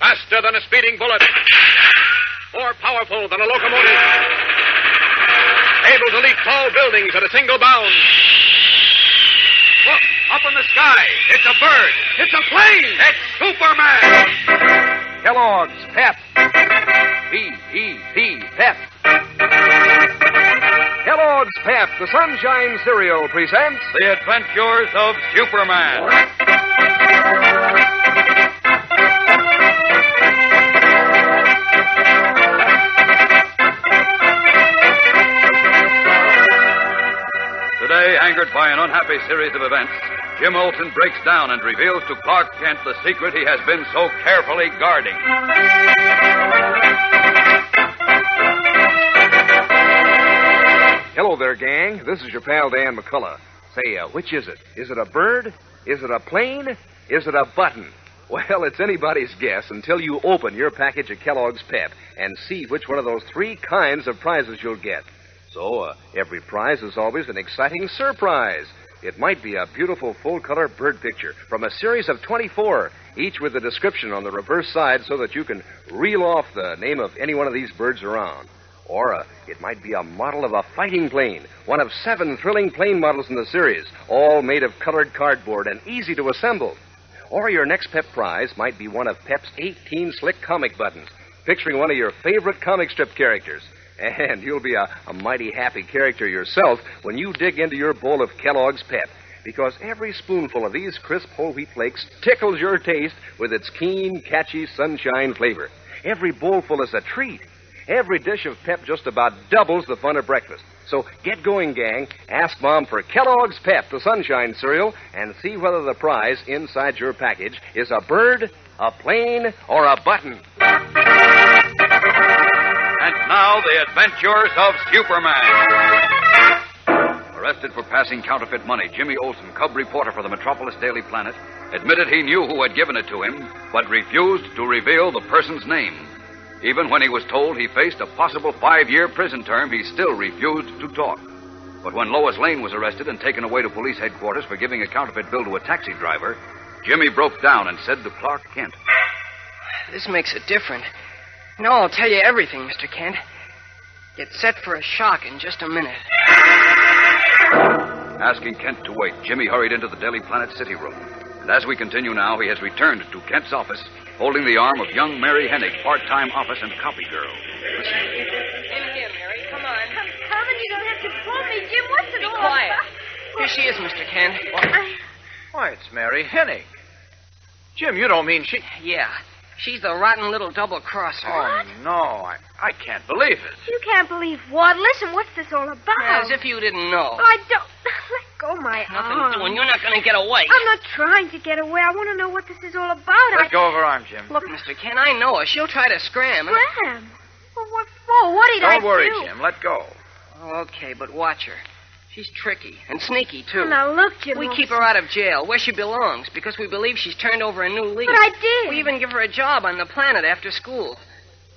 Faster than a speeding bullet. More powerful than a locomotive. Able to leap tall buildings at a single bound. Look, up in the sky. It's a bird. It's a plane. It's Superman. Kellogg's Pep. P-E-P, Pep. Kellogg's Pep, the Sunshine Cereal, presents The Adventures of Superman. Today, angered by an unhappy series of events, Jim Olsen breaks down and reveals to Clark Kent the secret he has been so carefully guarding. Hello there, gang. This is your pal, Dan McCullough. Say, which is it? Is it a bird? Is it a plane? Is it a button? Well, it's anybody's guess until you open your package of Kellogg's Pep and see which one of those three kinds of prizes you'll get. So, every prize is always an exciting surprise. It might be a beautiful full-color bird picture from a series of 24, each with a description on the reverse side so that you can reel off the name of any one of these birds around. Or it might be a model of a fighting plane, one of 7 thrilling plane models in the series, all made of colored cardboard and easy to assemble. Or your next Pep prize might be one of Pep's 18 slick comic buttons, picturing one of your favorite comic strip characters. And you'll be a mighty happy character yourself when you dig into your bowl of Kellogg's Pep, because every spoonful of these crisp whole wheat flakes tickles your taste with its keen, catchy sunshine flavor. Every bowlful is a treat. Every dish of Pep just about doubles the fun of breakfast. So get going, gang. Ask Mom for Kellogg's Pep, the sunshine cereal, and see whether the prize inside your package is a bird, a plane, or a button. And now, the adventures of Superman. Arrested for passing counterfeit money, Jimmy Olsen, cub reporter for the Metropolis Daily Planet, admitted he knew who had given it to him, but refused to reveal the person's name. Even when he was told he faced a possible 5-year prison term, he still refused to talk. But when Lois Lane was arrested and taken away to police headquarters for giving a counterfeit bill to a taxi driver, Jimmy broke down and said to Clark Kent, "This makes it different. No, I'll tell you everything, Mr. Kent. Get set for a shock in just a minute." Asking Kent to wait, Jimmy hurried into the Daily Planet city room. And as we continue now, he has returned to Kent's office, holding the arm of young Mary Hennig, part-time office and copy girl. Listen. In here, Mary. Come on. I'm coming. You don't have to pull me, Jim. What's it Be all quiet. about? Here she is, Mr. Kent. Why, it's Mary Hennig. Jim, you don't mean she... Yeah. She's the rotten little double-crosser. Oh, no. I can't believe it. You can't believe what? Listen, what's this all about? As if you didn't know. I don't... Let go my Nothing arm. doing. You're not going to get away. I'm not trying to get away. I want to know what this is all about. Let go of her arm, Jim. Look, Mr. Kent, I know her. She'll try to scram. Scram? Well, what for? What did I do? Don't worry, Jim. Let go. Okay, but watch her. She's tricky and sneaky, too. Oh, now, look, Jim. We keep her out of jail, where she belongs, because we believe she's turned over a new leaf. But I did. We even give her a job on the planet after school.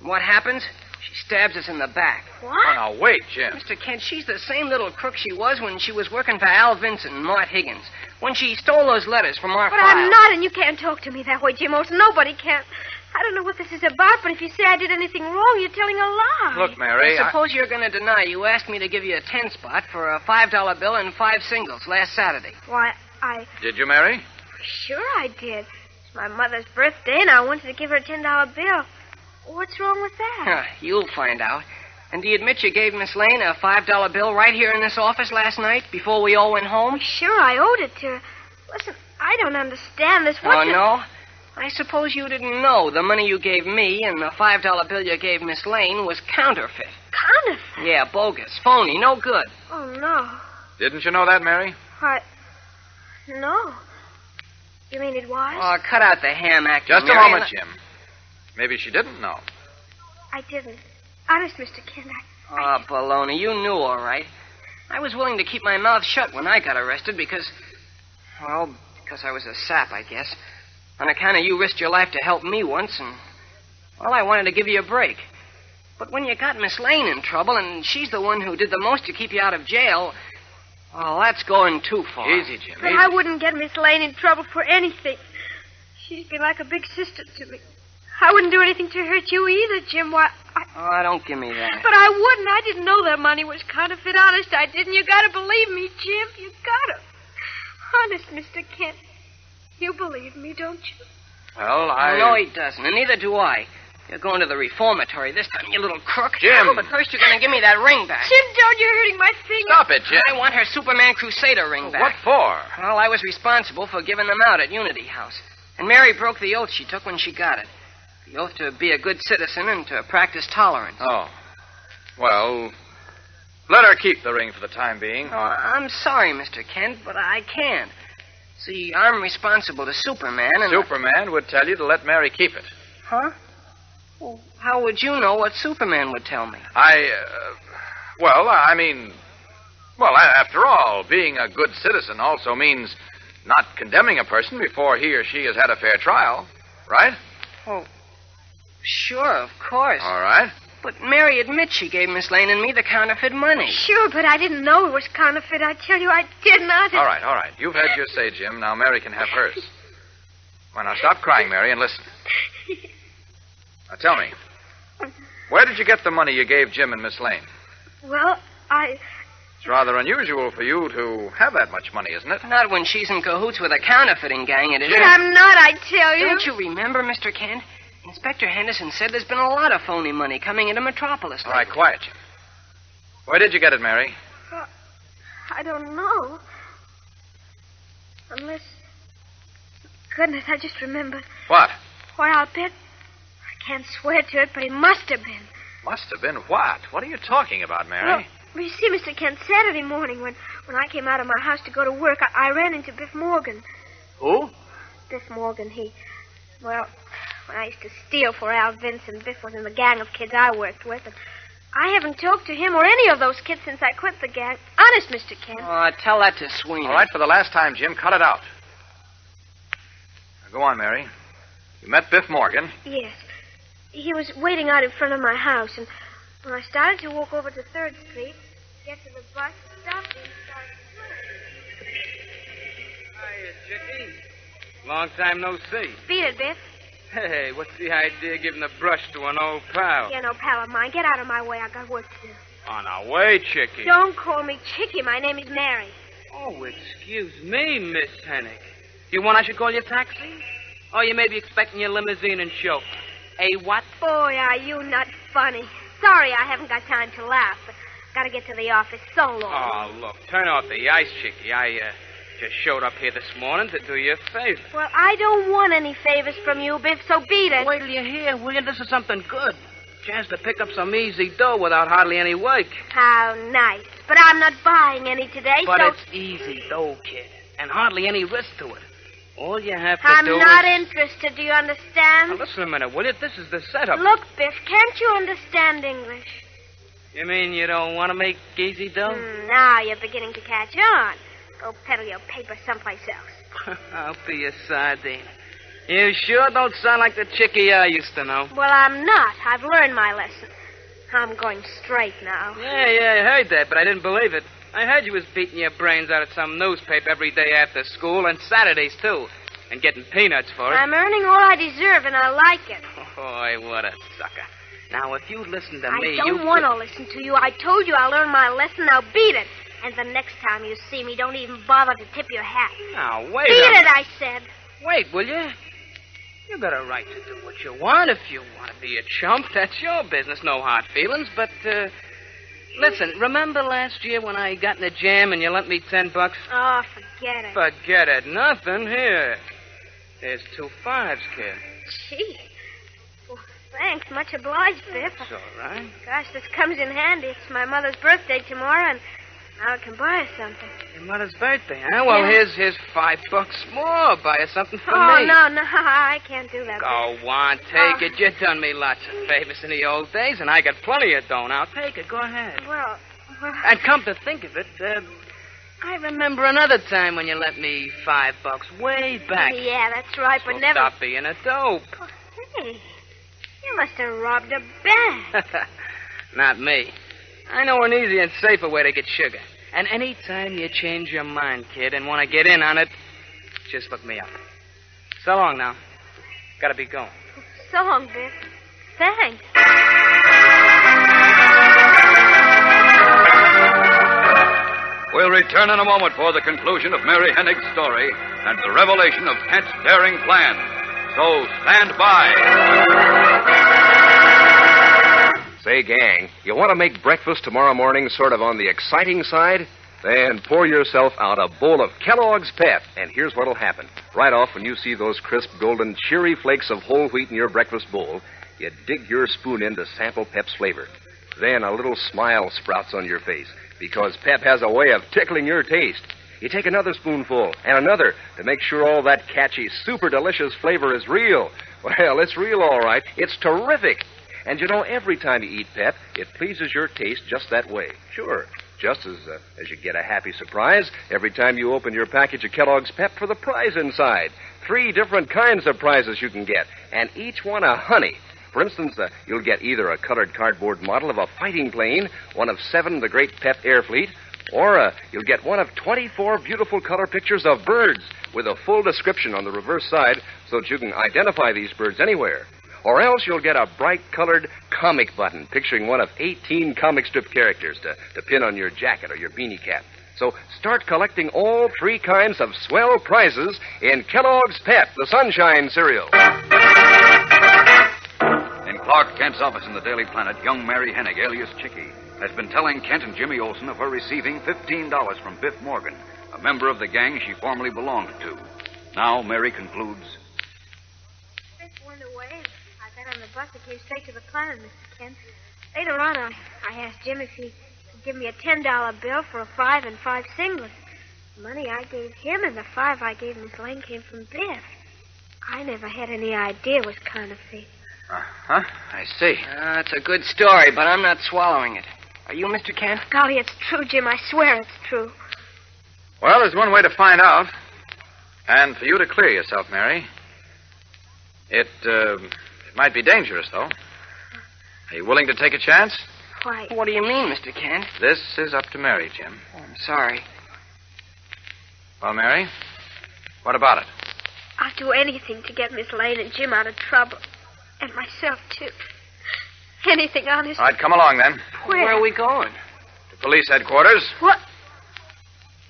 And what happens? She stabs us in the back. What? Oh, now, wait, Jim. Mr. Kent, she's the same little crook she was when she was working for Al Vincent and Mart Higgins, when she stole those letters from our But file. I'm not, and you can't talk to me that way, Jim Olsen. Nobody can. I don't know what this is about, but if you say I did anything wrong, you're telling a lie. Look, Mary, Suppose you're going to deny you asked me to give you a 10 spot for a $5 bill and 5 singles last Saturday. Why, I... Did you, Mary? Sure I did. It's my mother's birthday, and I wanted to give her a $10 bill. What's wrong with that? You'll find out. And do you admit you gave Miss Lane a $5 bill right here in this office last night before we all went home? Sure, I owed it to her. Listen, I don't understand this. Oh, no? I suppose you didn't know the money you gave me and the $5 bill you gave Miss Lane was counterfeit. Counterfeit? Yeah, bogus, phony, no good. Oh, no. Didn't you know that, Mary? No. You mean it was? Oh, cut out the ham acting, Just a Mary, moment, Jim. Maybe she didn't know. I didn't. Honest, Mr. Kent, Oh, baloney, you knew all right. I was willing to keep my mouth shut when I got arrested because I was a sap, I guess. On account of you risked your life to help me once, and, well, I wanted to give you a break. But when you got Miss Lane in trouble, and she's the one who did the most to keep you out of jail, well, that's going too far. Easy, Jim, But easy. I wouldn't get Miss Lane in trouble for anything. She's been like a big sister to me. I wouldn't do anything to hurt you either, Jim. Why, Oh, don't give me that. But I wouldn't. I didn't know that money was counterfeit. Honest, I didn't. You gotta believe me, Jim. You gotta. Honest, Mr. Kent. You believe me, don't you? Well, No, he doesn't, and neither do I. You're going to the reformatory this time, you little crook. Jim! Oh, but first you're going to give me that ring back. Jim, don't. You're hurting my finger. Stop it, Jim. I want her Superman Crusader ring back. What for? Well, I was responsible for giving them out at Unity House. And Mary broke the oath she took when she got it. The oath to be a good citizen and to practice tolerance. Oh. Well, let her keep the ring for the time being. Oh, I'm sorry, Mr. Kent, but I can't. See, I'm responsible to Superman and... Superman would tell you to let Mary keep it. Huh? Well, how would you know what Superman would tell me? Well, after all, being a good citizen also means not condemning a person before he or she has had a fair trial, right? Oh, sure, of course. All right. But Mary admits she gave Miss Lane and me the counterfeit money. Sure, but I didn't know it was counterfeit. I tell you, I did not. All right. You've had your say, Jim. Now Mary can have hers. Well, now stop crying, Mary, and listen. Now tell me, where did you get the money you gave Jim and Miss Lane? Well, It's rather unusual for you to have that much money, isn't it? Not when she's in cahoots with a counterfeiting gang, it But isn't. I'm not, I tell you. Don't you remember, Mr. Kent? Inspector Henderson said there's been a lot of phony money coming into Metropolis. All right, quiet, Jim. Where did you get it, Mary? Well, I don't know. Unless... Goodness, I just remembered. What? Why, I'll bet... I can't swear to it, but it must have been. Must have been what? What are you talking about, Mary? Well, you see, Mr. Kent, Saturday morning when I came out of my house to go to work, I ran into Biff Morgan. Who? Biff Morgan, well, when I used to steal for Al Vinson, Biff was in the gang of kids I worked with, and I haven't talked to him or any of those kids since I quit the gang. Honest, Mr. Kent. Oh, tell that to Sweeney. All right, for the last time, Jim, cut it out. Now, go on, Mary. You met Biff Morgan. Yes. He was waiting out in front of my house, and when I started to walk over to 3rd Street, get to the bus, stopped and started to run. Hiya, Chickie. Long time no see. Beat it, Biff. Hey, what's the idea of giving the brush to an old pal? Yeah, no pal of mine. Get out of my way. I got work to do. On our way, Chickie. Don't call me Chickie. My name is Mary. Oh, excuse me, Miss Hennick. You want I should call you taxi? Or you may be expecting your limousine and chauffeur. What? Boy, are you not funny. Sorry I haven't got time to laugh, but gotta get to the office so long. Oh, look, turn off the ice, Chickie. I just showed up here this morning to do you a favor. Well, I don't want any favors from you, Biff, so beat it. Wait till you hear, will you? This is something good. Chance to pick up some easy dough without hardly any work. How nice. But I'm not buying any today, But so... it's easy dough, kid, and hardly any risk to it. All you have to I'm do not is... interested, do you understand? Now, listen a minute, will you? This is the setup. Look, Biff, can't you understand English? You mean you don't want to make easy dough? Now you're beginning to catch on. Go peddle your paper someplace else. I'll be a sardine. You sure don't sound like the Chickie I used to know. Well, I'm not. I've learned my lesson. I'm going straight now. Yeah, I heard that, but I didn't believe it. I heard you was beating your brains out at some newspaper every day after school, and Saturdays, too, and getting peanuts for it. I'm earning all I deserve, and I like it. Boy, what a sucker. Now, if you listen to me, I don't want to listen to you. I told you I'll learn my lesson. Now beat it. And the next time you see me, don't even bother to tip your hat. Now, wait Beat a it, I said. Wait, will you? You got a right to do what you want. If you want to be a chump, that's your business. No hard feelings, but, listen, remember last year when I got in a jam and you lent me $10? Oh, forget it. Forget it. Nothing. Here. There's 2 5s, kid. Gee. Well, thanks. Much obliged, Biff. It's all right. Gosh, this comes in handy. It's my mother's birthday tomorrow, and now I can buy her something. Your mother's birthday, huh? Well, Yeah. here's $5 more. Buy her something for Oh, me. no, I can't do that. Go on, take it. You done me lots of favors in the old days, and I got plenty of dough now. Take it. Go ahead. Well, And come to think of it, I remember another time when you lent me $5 way back. yeah, that's right, but So never... stop being a dope. Oh, hey, you must have robbed a bank. Not me. I know an easy and safer way to get sugar. And any time you change your mind, kid, and want to get in on it, just look me up. So long now. Gotta be going. song, Biff. Thanks. We'll return in a moment for the conclusion of Mary Hennig's story and the revelation of Kent's daring plan. So stand by. Say, gang, you want to make breakfast tomorrow morning sort of on the exciting side? Then pour yourself out a bowl of Kellogg's Pep, and here's what'll happen. Right off, when you see those crisp, golden, cheery flakes of whole wheat in your breakfast bowl, you dig your spoon in to sample Pep's flavor. Then a little smile sprouts on your face, because Pep has a way of tickling your taste. You take another spoonful and another to make sure all that catchy, super delicious flavor is real. Well, it's real, all right. It's terrific. And you know, every time you eat Pep, it pleases your taste just that way. Sure. Just as you get a happy surprise every time you open your package of Kellogg's Pep for the prize inside. 3 different kinds of prizes you can get, and each one a honey. For instance, you'll get either a colored cardboard model of a fighting plane, one of 7 of the great Pep Air Fleet, or you'll get one of 24 beautiful color pictures of birds with a full description on the reverse side so that you can identify these birds anywhere. Or else you'll get a bright-colored comic button picturing one of 18 comic strip characters to pin on your jacket or your beanie cap. So start collecting all 3 kinds of swell prizes in Kellogg's Pep, the Sunshine cereal. In Clark Kent's office in the Daily Planet, young Mary Hennig, alias Chickie, has been telling Kent and Jimmy Olsen of her receiving $15 from Biff Morgan, a member of the gang she formerly belonged to. Now Mary concludes. Biff went away. I got on the bus and came straight to the planet, Mr. Kent. Later on, I asked Jim if he could give me a $10 bill for a 5 and 5 singlet. The money I gave him and the 5 I gave Miss Lane came from Biff. I never had any idea it was counterfeit. Uh-huh. I see. It's a good story, but I'm not swallowing it. Are you, Mr. Kent? Golly, it's true, Jim. I swear it's true. Well, there's one way to find out. And for you to clear yourself, Mary. It might be dangerous, though. Are you willing to take a chance? Why? What do you mean, Mr. Kent? This is up to Mary, Jim. Oh, I'm sorry. Well, Mary, what about it? I'll do anything to get Miss Lane and Jim out of trouble. And myself, too. Anything, honest. All right, come along, then. Where are we going? To police headquarters. What?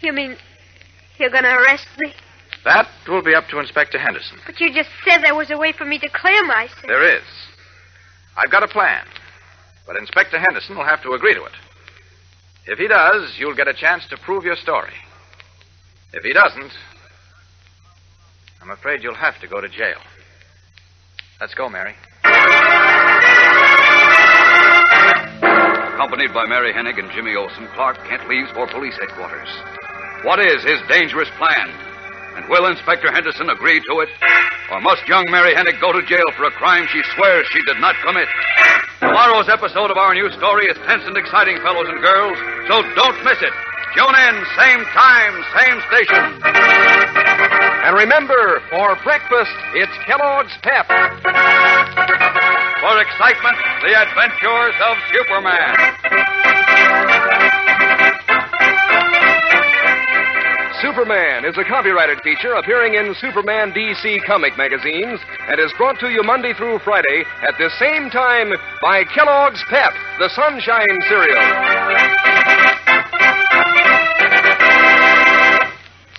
You mean you're going to arrest me? That will be up to Inspector Henderson. But you just said there was a way for me to clear myself. There is. I've got a plan. But Inspector Henderson will have to agree to it. If he does, you'll get a chance to prove your story. If he doesn't, I'm afraid you'll have to go to jail. Let's go, Mary. Accompanied by Mary Hennig and Jimmy Olsen, Clark Kent leaves for police headquarters. What is his dangerous plan? And will Inspector Henderson agree to it? Or must young Mary Hennig go to jail for a crime she swears she did not commit? Tomorrow's episode of our new story is tense and exciting, fellows and girls, so don't miss it. Tune in, same time, same station. And remember, for breakfast, it's Kellogg's Pep. For excitement, the adventures of Superman. Superman is a copyrighted feature appearing in Superman DC comic magazines and is brought to you Monday through Friday at the same time by Kellogg's Pep, the Sunshine cereal.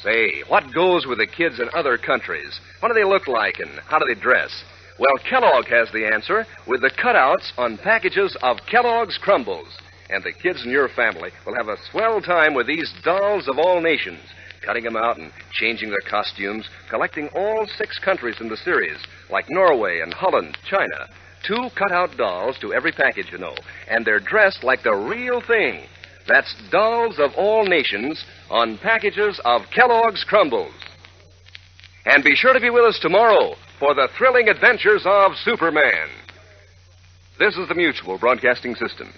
Say, what goes with the kids in other countries? What do they look like and how do they dress? Well, Kellogg has the answer with the cutouts on packages of Kellogg's Crumbles. And the kids in your family will have a swell time with these dolls of all nations, cutting them out and changing their costumes, collecting all 6 countries in the series, like Norway and Holland, China. 2 cutout dolls to every package, you know, and they're dressed like the real thing. That's dolls of all nations on packages of Kellogg's Crumbles. And be sure to be with us tomorrow for the thrilling adventures of Superman. This is the Mutual Broadcasting System.